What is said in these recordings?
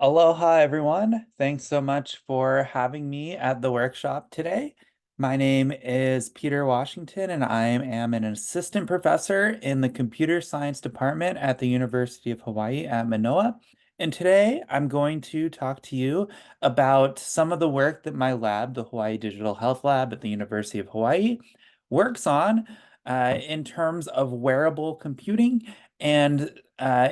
Aloha, everyone. Thanks so much for having me at the workshop today. My name is Peter Washington, and I am an assistant professor in the computer science department at the University of Hawaii at Manoa. And today I'm going to talk to you about some of the work that my lab, the Hawaii Digital Health Lab at the University of Hawaii, works on in terms of wearable computing and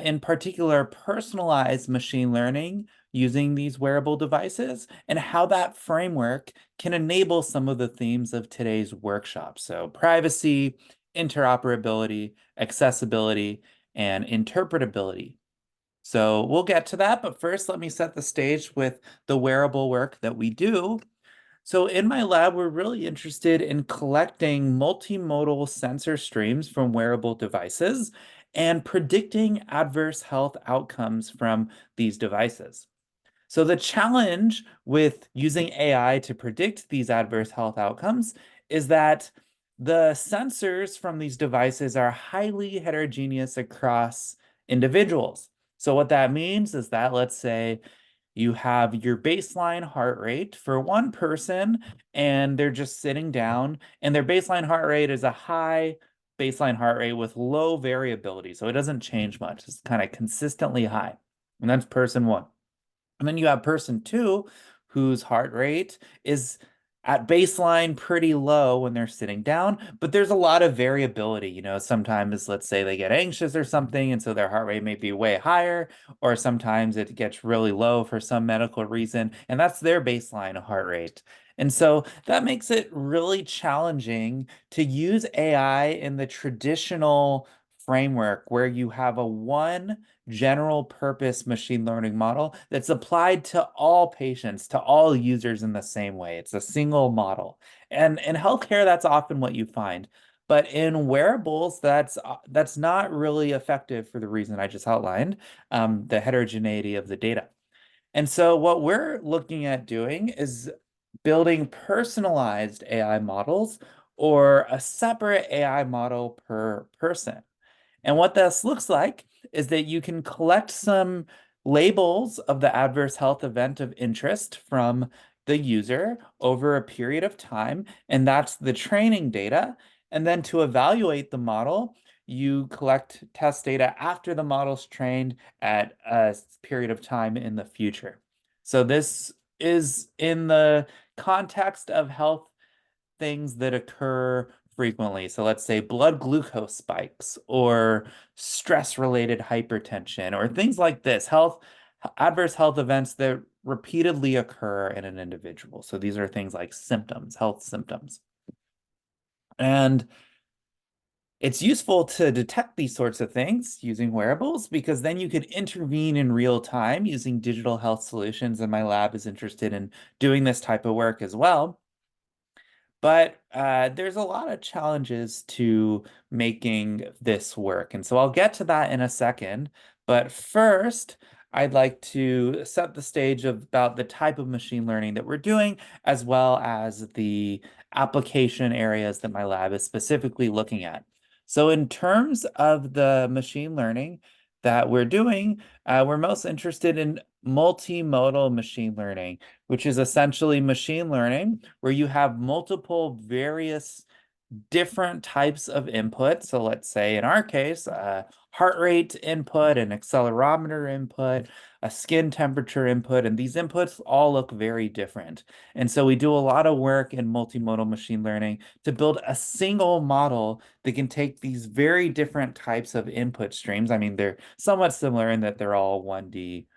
in particular, personalized machine learning using these wearable devices and how that framework can enable some of the themes of today's workshop. So privacy, interoperability, accessibility, and interpretability. So we'll get to that, but first let me set the stage with the wearable work that we do. So in my lab, we're really interested in collecting multimodal sensor streams from wearable devices and predicting adverse health outcomes from these devices. So the challenge with using AI to predict these adverse health outcomes is that the sensors from these devices are highly heterogeneous across individuals. So what that means is that, let's say, you have your baseline heart rate for one person, and they're just sitting down, and their baseline heart rate is a high baseline heart rate with low variability. So it doesn't change much. It's kind of consistently high. And that's person one. And then you have person two, whose heart rate is at baseline pretty low when they're sitting down, but there's a lot of variability. Sometimes, let's say they get anxious or something, and so their heart rate may be way higher, or sometimes it gets really low for some medical reason, and that's their baseline heart rate. And so that makes it really challenging to use AI in the traditional framework where you have a one general purpose machine learning model that's applied to all patients, to all users in the same way. It's a single model. And in healthcare, that's often what you find. But in wearables, that's not really effective for the reason I just outlined, the heterogeneity of the data. And so what we're looking at doing is building personalized AI models or a separate AI model per person. And what this looks like is that you can collect some labels of the adverse health event of interest from the user over a period of time, and that's the training data. And then to evaluate the model, you collect test data after the model's trained at a period of time in the future. So this is in the context of health things that occur frequently. So let's say blood glucose spikes or stress-related hypertension or things like this, adverse health events that repeatedly occur in an individual. So these are things like symptoms, health symptoms. And it's useful to detect these sorts of things using wearables because then you could intervene in real time using digital health solutions. And my lab is interested in doing this type of work as well. But there's a lot of challenges to making this work. And so I'll get to that in a second. But first, I'd like to set the stage about the type of machine learning that we're doing, as well as the application areas that my lab is specifically looking at. So in terms of the machine learning that we're doing, we're most interested in multimodal machine learning, which is essentially machine learning where you have multiple various different types of input. So let's say in our case, heart rate input, an accelerometer input, a skin temperature input, and these inputs all look very different. And so we do a lot of work in multimodal machine learning to build a single model that can take these very different types of input streams. I mean, they're somewhat similar in that they're all 1D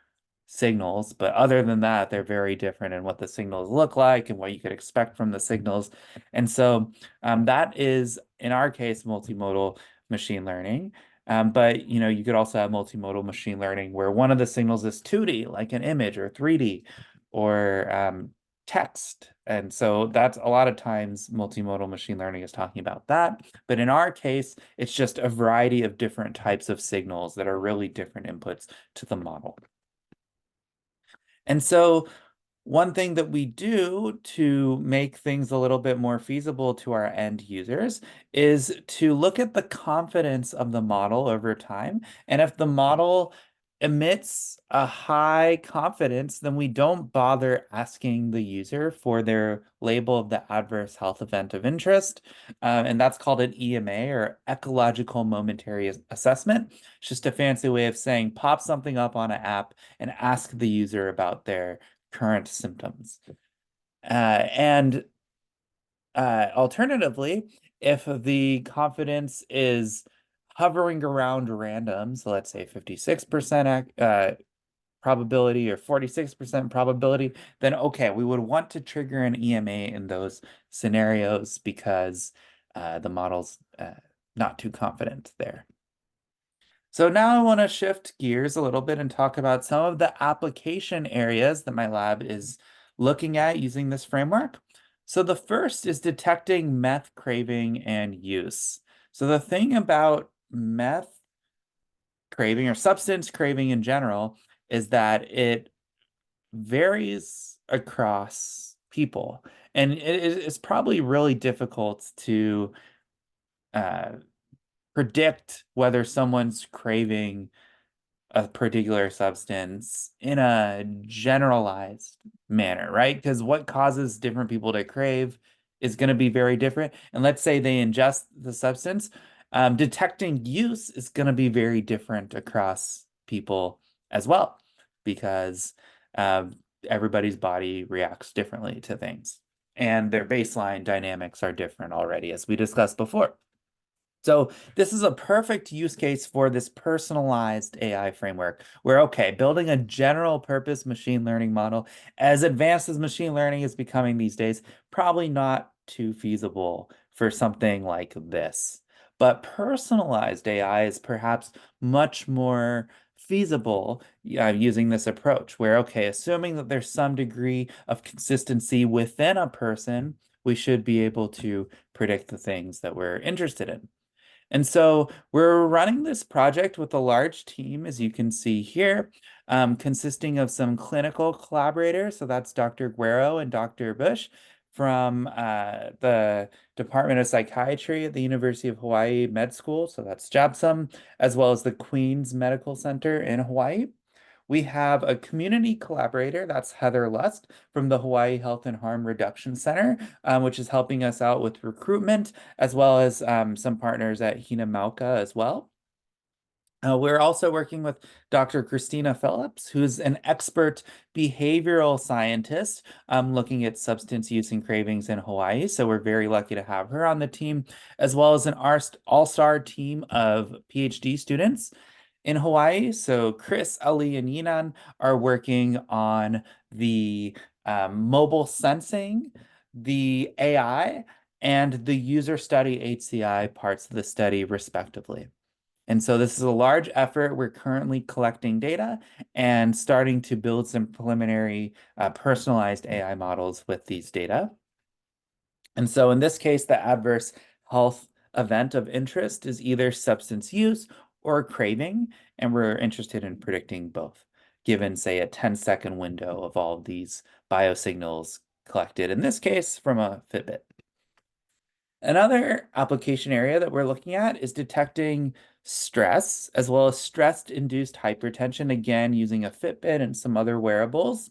signals, but other than that, they're very different in what the signals look like and what you could expect from the signals. And so that is, in our case, multimodal machine learning. But you could also have multimodal machine learning where one of the signals is 2D, like an image, or 3D, or text. And so that's a lot of times multimodal machine learning is talking about that. But in our case, it's just a variety of different types of signals that are really different inputs to the model. And so one thing that we do to make things a little bit more feasible to our end users is to look at the confidence of the model over time. And if the model emits a high confidence, then we don't bother asking the user for their label of the adverse health event of interest. And that's called an EMA, or ecological momentary assessment. It's just a fancy way of saying pop something up on an app and ask the user about their current symptoms. And Alternatively, if the confidence is hovering around random, so let's say 56% probability or 46% probability, then okay, we would want to trigger an EMA in those scenarios because the model's not too confident there. So now I want to shift gears a little bit and talk about some of the application areas that my lab is looking at using this framework. So the first is detecting meth craving and use. So the thing about meth craving or substance craving in general is that it varies across people. And it's probably really difficult to uh, predict whether someone's craving a particular substance in a generalized manner, right? Because what causes different people to crave is going to be very different. And let's say they ingest the substance, detecting use is going to be very different across people as well, because everybody's body reacts differently to things. And their baseline dynamics are different already, as we discussed before. So this is a perfect use case for this personalized AI framework where, okay, building a general purpose machine learning model, as advanced as machine learning is becoming these days, probably not too feasible for something like this. But personalized AI is perhaps much more feasible using this approach where, okay, assuming that there's some degree of consistency within a person, we should be able to predict the things that we're interested in. And so we're running this project with a large team, as you can see here, consisting of some clinical collaborators. So that's Dr. Guerrero and Dr. Bush from the Department of Psychiatry at the University of Hawaii Med School. So that's JABSOM, as well as the Queens Medical Center in Hawaii. We have a community collaborator, that's Heather Lust from the Hawaii Health and Harm Reduction Center, which is helping us out with recruitment, as well as some partners at Hina Mauka as well. We're also working with Dr. Christina Phillips, who's an expert behavioral scientist looking at substance use and cravings in Hawaii. So we're very lucky to have her on the team, as well as an all-star team of PhD students in Hawaii. So Chris, Ali, and Yinan are working on the mobile sensing, the AI, and the user study HCI parts of the study, respectively. And so this is a large effort. We're currently collecting data and starting to build some preliminary personalized AI models with these data. And so in this case, the adverse health event of interest is either substance use or craving, and we're interested in predicting both, given, say, a 10-second window of all of these biosignals collected, in this case, from a Fitbit. Another application area that we're looking at is detecting stress, as well as stress-induced hypertension, again, using a Fitbit and some other wearables.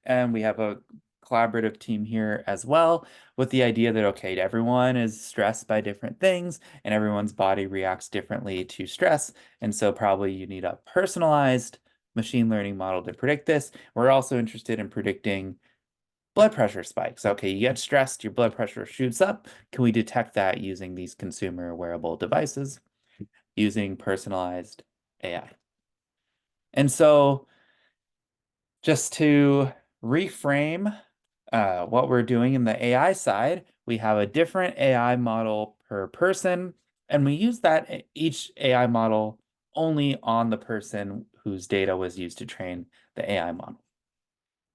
And we have a collaborative team here as well, with the idea that, okay, everyone is stressed by different things, and everyone's body reacts differently to stress. And so probably you need a personalized machine learning model to predict this. We're also interested in predicting blood pressure spikes. Okay, you get stressed, your blood pressure shoots up. Can we detect that using these consumer wearable devices, using personalized AI? And so just to reframe what we're doing in the AI side, we have a different AI model per person, and we use that each AI model only on the person whose data was used to train the AI model.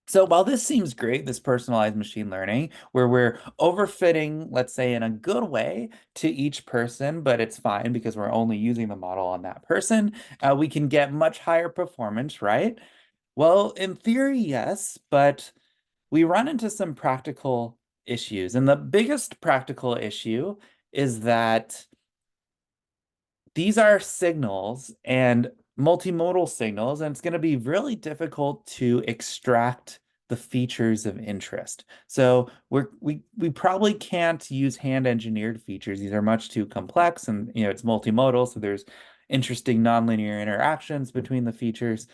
So while this seems great, this personalized machine learning, where we're overfitting, let's say, in a good way to each person, but it's fine because we're only using the model on that person, we can get much higher performance, right? Well, in theory, yes, but we run into some practical issues. And the biggest practical issue is that these are signals, and multimodal signals, and it's going to be really difficult to extract the features of interest. So we probably can't use hand engineered features. These are much too complex, and it's multimodal, so there's interesting nonlinear interactions between the features.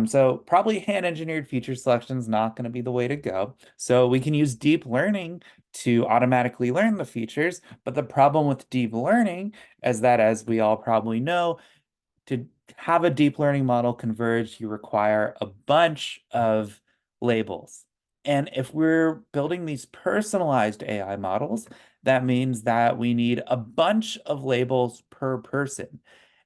So probably hand engineered feature selection is not going to be the way to go. So we can use deep learning to automatically learn the features, but the problem with deep learning is that, as we all probably know, to have a deep learning model converge, you require a bunch of labels. And if we're building these personalized AI models, that means that we need a bunch of labels per person.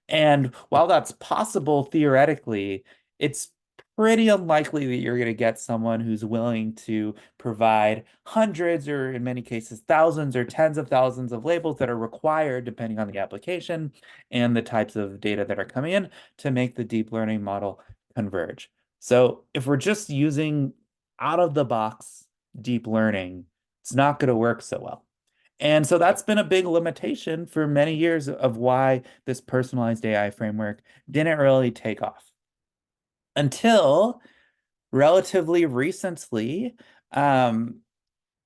And while that's possible theoretically, it's pretty unlikely that you're going to get someone who's willing to provide hundreds, or in many cases, thousands or tens of thousands of labels that are required, depending on the application and the types of data that are coming in, to make the deep learning model converge. So if we're just using out of the box deep learning, it's not going to work so well. And so that's been a big limitation for many years of why this personalized AI framework didn't really take off until relatively recently, um,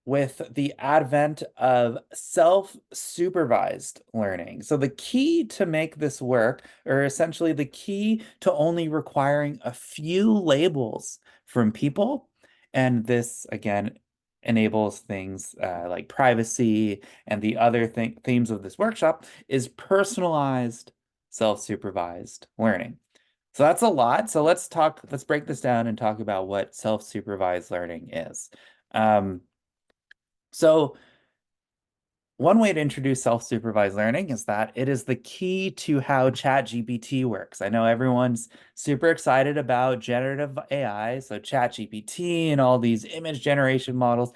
with the advent of self-supervised learning. So the key to make this work, or essentially the key to only requiring a few labels from people, and this again enables things like privacy and the other themes of this workshop, is personalized self-supervised learning. So that's a lot. So let's break this down and talk about what self-supervised learning is. Um, so one way to introduce self-supervised learning is that it is the key to how ChatGPT works. I know everyone's super excited about generative AI, so ChatGPT and all these image generation models.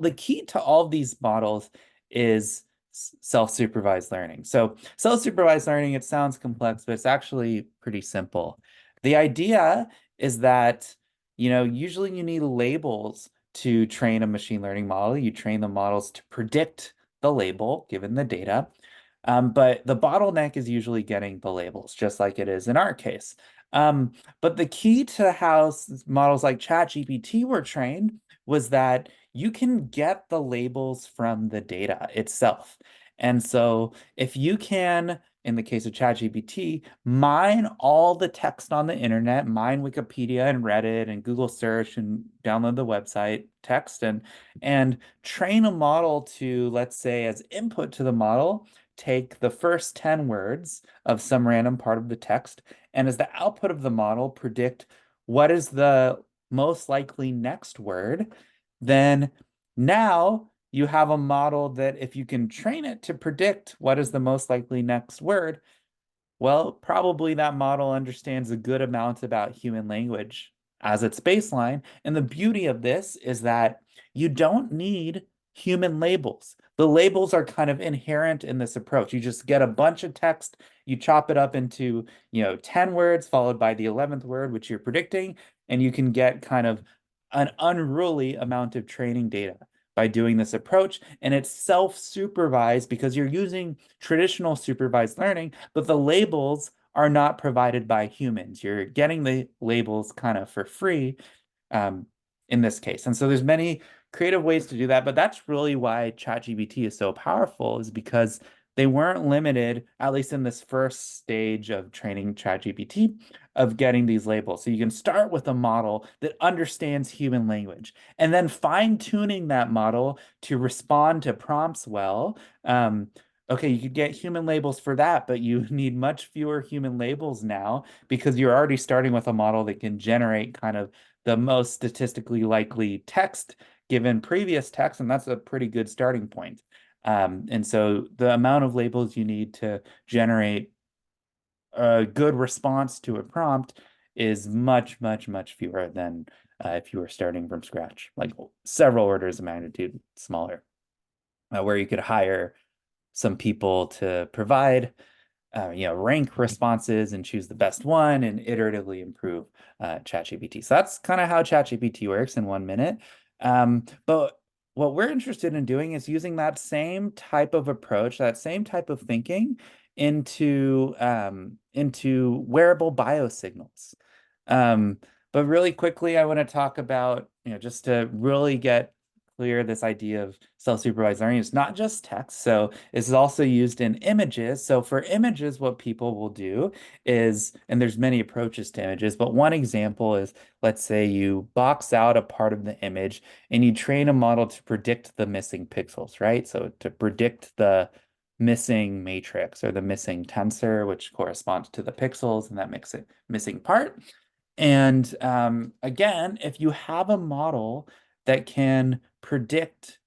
The key to all of these models is self-supervised learning. So self-supervised learning, it sounds complex, but it's actually pretty simple. The idea is that, usually you need labels to train a machine learning model. You train the models to predict the label given the data. But the bottleneck is usually getting the labels, just like it is in our case. But the key to how models like ChatGPT were trained was that you can get the labels from the data itself. And so if you can, in the case of ChatGPT, mine all the text on the internet, mine Wikipedia and Reddit and Google search and download the website text, and train a model to, let's say, as input to the model, take the first 10 words of some random part of the text, and as the output of the model, predict what is the most likely next word, then now you have a model that, if you can train it to predict what is the most likely next word, well, probably that model understands a good amount about human language as its baseline. And the beauty of this is that you don't need human labels. The labels are kind of inherent in this approach. You just get a bunch of text, you chop it up into, 10 words followed by the 11th word, which you're predicting, and you can get kind of an unruly amount of training data by doing this approach. And it's self-supervised because you're using traditional supervised learning, but the labels are not provided by humans. You're getting the labels kind of for free, um, in this case. And so there's many creative ways to do that, but that's really why ChatGPT is so powerful, is because they weren't limited, at least in this first stage of training ChatGPT, of getting these labels. So you can start with a model that understands human language, and then fine-tuning that model to respond to prompts well. Okay, you could get human labels for that, but you need much fewer human labels now because you're already starting with a model that can generate kind of the most statistically likely text given previous text, and that's a pretty good starting point. And so the amount of labels you need to generate a good response to a prompt is much, much, much fewer than if you were starting from scratch, like several orders of magnitude smaller, where you could hire some people to provide rank responses and choose the best one and iteratively improve ChatGPT. So that's kind of how ChatGPT works in 1 minute. But what we're interested in doing is using that same type of approach, that same type of thinking into wearable biosignals. Um, but really quickly, I want to talk about, just to really get clear this idea of self-supervised learning. It's not just text. So this is also used in images. So for images, what people will do is, and there's many approaches to images, but one example is, let's say you box out a part of the image and you train a model to predict the missing pixels, right? So to predict the missing matrix or the missing tensor, which corresponds to the pixels and that makes it missing part. And again, if you have a model that can predict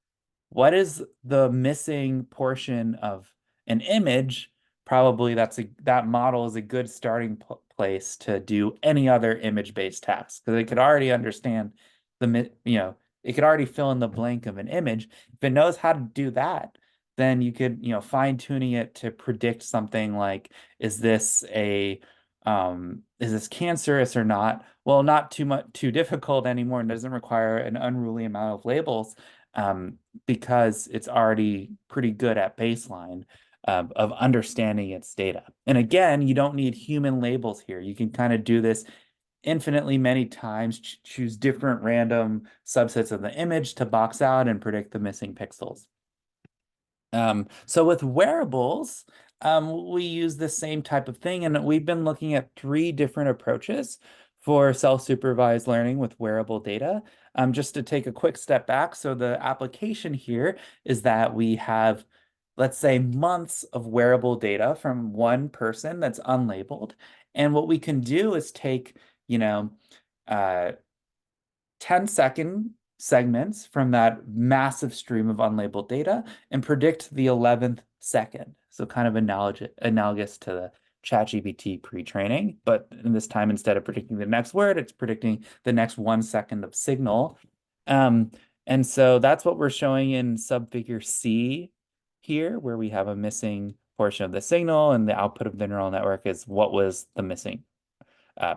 what is the missing portion of an image, probably that model is a good starting place to do any other image-based task because it could already understand it could already fill in the blank of an image. If it knows how to do that, then you could, fine tuning it to predict something like, is this cancerous or not? Well, not too difficult anymore and doesn't require an unruly amount of labels. Because it's already pretty good at baseline of understanding its data. And again, you don't need human labels here. You can kind of do this infinitely many times, choose different random subsets of the image to box out and predict the missing pixels. So with wearables, we use the same type of thing, and we've been looking at 3 different approaches for self-supervised learning with wearable data. Just to take a quick step back, so the application here is that we have, let's say, months of wearable data from one person that's unlabeled. And what we can do is take, you know, uh, 10-second segments from that massive stream of unlabeled data and predict the 11th second. So kind of analogous to the ChatGPT pre-training, but in this time, instead of predicting the next word, it's predicting the next 1 second of signal. Um, and so that's what we're showing in subfigure C here, where we have a missing portion of the signal, and the output of the neural network is what was the missing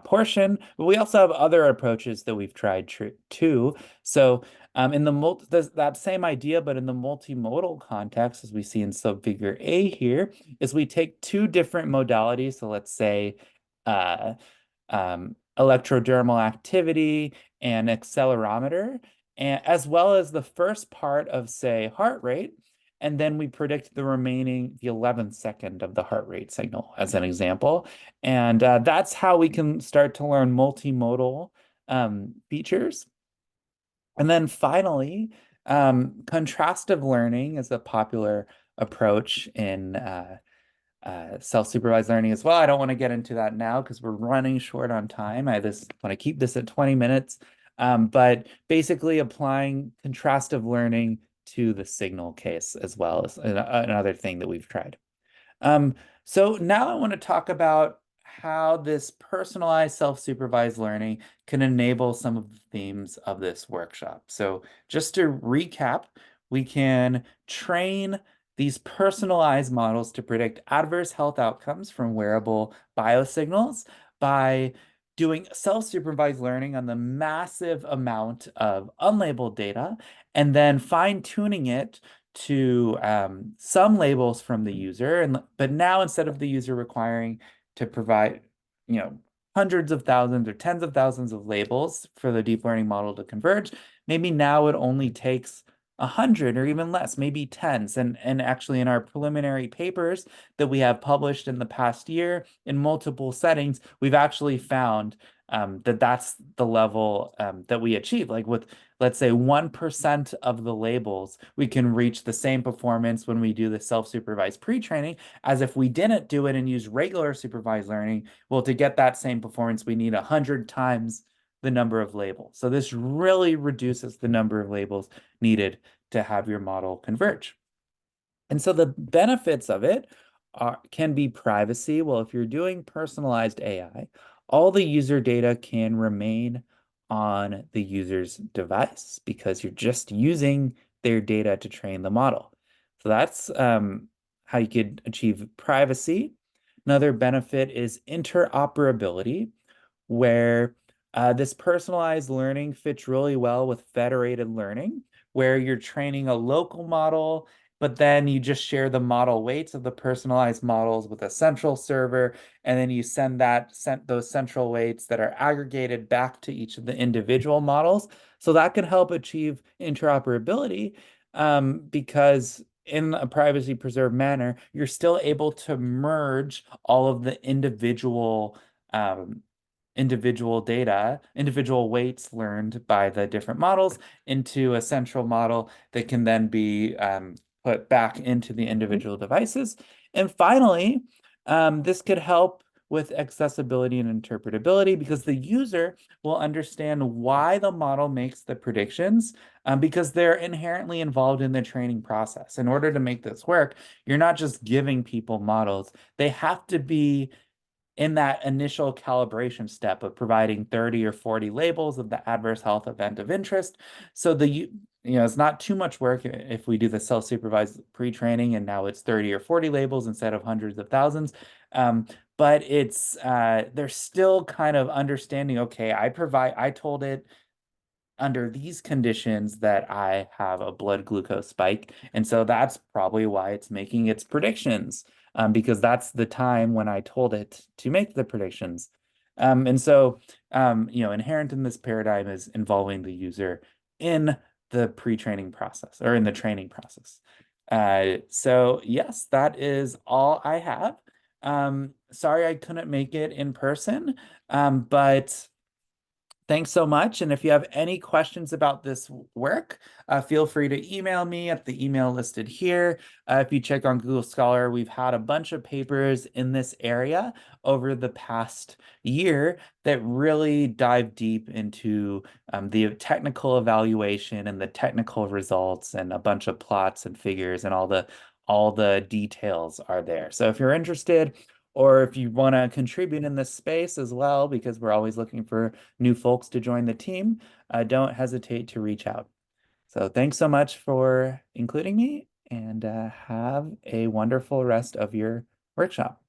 portion. But we also have other approaches that we've tried too. So in that same idea, but in the multimodal context, as we see in subfigure A here, is we take 2 different modalities. So let's say uh, electrodermal activity and accelerometer, and as well as the first part of, say, heart rate. And then we predict the 11th second of the heart rate signal as an example. And that's how we can start to learn multimodal features. And then finally, contrastive learning is a popular approach in self-supervised learning as well. I don't want to get into that now because we're running short on time. I just want to keep this at 20 minutes. But basically applying contrastive learning to the signal case as well as another thing that we've tried. Um, so now I want to talk about how this personalized self-supervised learning can enable some of the themes of this workshop. So just to recap, we can train these personalized models to predict adverse health outcomes from wearable biosignals by doing self-supervised learning on the massive amount of unlabeled data and then fine-tuning it to some labels from the user, but now instead of the user requiring to provide, you know, hundreds of thousands or tens of thousands of labels for the deep learning model to converge, maybe now it only takes 100 or even less, maybe tens. And actually in our preliminary papers that we have published in the past year in multiple settings, we've actually found that that's the level that we achieve. Like with, let's say, 1% of the labels, we can reach the same performance when we do the self-supervised pre-training as if we didn't do it and use regular supervised learning. Well, to get that same performance, we need 100 times the number of labels. So this really reduces the number of labels needed to have your model converge. And so the benefits of it can be privacy. Well, if you're doing personalized AI, all the user data can remain on the user's device because you're just using their data to train the model. So that's how you could achieve privacy. Another benefit is interoperability, where this personalized learning fits really well with federated learning, where you're training a local model but then you just share the model weights of the personalized models with a central server, and then you send those central weights that are aggregated back to each of the individual models. So that can help achieve interoperability, because in a privacy preserved manner, you're still able to merge all of the um, individual data, individual weights learned by the different models into a central model that can then be put back into the individual devices. And finally, this could help with accessibility and interpretability because the user will understand why the model makes the predictions, because they're inherently involved in the training process. In order to make this work, you're not just giving people models, they have to be in that initial calibration step of providing 30 or 40 labels of the adverse health event of interest. So it's not too much work if we do the self-supervised pre-training and now it's 30 or 40 labels instead of hundreds of thousands. But they're still kind of understanding, okay, I told it under these conditions that I have a blood glucose spike. And so that's probably why it's making its predictions, because that's the time when I told it to make the predictions. And so, inherent in this paradigm is involving the user in the pre-training process or in the training process. So yes, that is all I have. Sorry I couldn't make it in person, but thanks so much. And if you have any questions about this work, feel free to email me at the email listed here. If you check on Google Scholar, we've had a bunch of papers in this area over the past year that really dive deep into the technical evaluation and the technical results and a bunch of plots and figures and all the details are there. So if you're interested, or if you want to contribute in this space as well, because we're always looking for new folks to join the team, don't hesitate to reach out. So thanks so much for including me, and have a wonderful rest of your workshop.